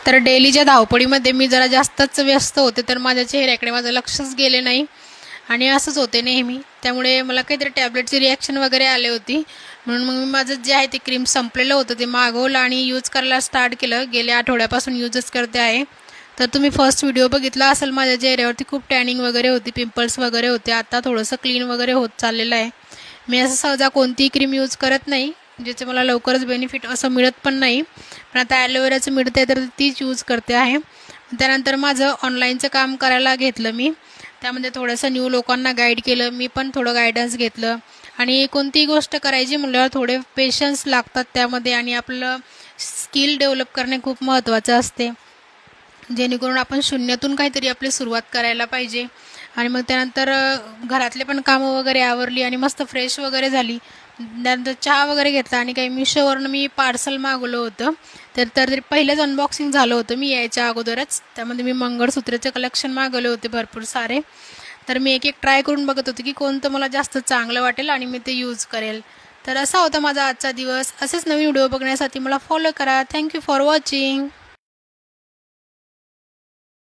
तर डेलीच्या धावपळीमध्ये मी जरा जास्तच व्यस्त होते, तर माझ्या चेहऱ्याकडे माझं लक्षच गेले नाही आणि असंच होते नेहमी. त्यामुळे मला काहीतरी टॅबलेटची रिॲक्शन वगैरे आली होती, म्हणून मग मी माझं जे आहे ते क्रीम संपलेलं होतं ते मागवलं आणि यूज करायला स्टार्ट केलं. गेल्या आठवड्यापासून यूजच करते आहे. तर तुम्ही फर्स्ट व्हिडिओ बघितला असेल, माझ्या चेहऱ्यावरती खूप टॅनिंग वगैरे होती, पिंपल्स वगैरे होते. आता थोडंसं क्लीन वगैरे होत चाललेलं आहे. मी असं सहजा कोणतीही क्रीम यूज करत नाही, ज्याचे मला लवकरच बेनिफिट असं मिळत पण नाही. पण आता ॲलोवेराचं मिळतं आहे तर तीच यूज करते आहे. त्यानंतर माझं ऑनलाईनचं काम करायला घेतलं मी. त्यामध्ये थोडंसं न्यू लोकांना गाईड केलं, मी पण थोडं गायडन्स घेतलं. आणि कोणतीही गोष्ट करायची म्हटल्यावर थोडे पेशन्स लागतात त्यामध्ये आणि आपलं स्किल डेव्हलप करणे खूप महत्त्वाचं असते, जेणेकरून आपण शून्यातून काहीतरी आपली सुरुवात करायला पाहिजे. आणि मग त्यानंतर घरातले पण कामं वगैरे आवरली आणि मस्त फ्रेश वगैरे झाली. त्यानंतर चहा वगैरे घेतला आणि काही मिशोवरून मी पार्सल मागवलं होतं. तर ते पहिलंच अनबॉक्सिंग झालं होतं मी यायच्या अगोदरच. त्यामध्ये मी मंगळसूत्राचे कलेक्शन मागवले होते भरपूर सारे. तर मी एक एक ट्राय करून बघत होते की कोणतं मला जास्त चांगलं वाटेल आणि मी ते यूज करेल. तर असा होता माझा आजचा दिवस. असेच नवीन व्हिडिओ बघण्यासाठी मला फॉलो करा. Thank you for watching.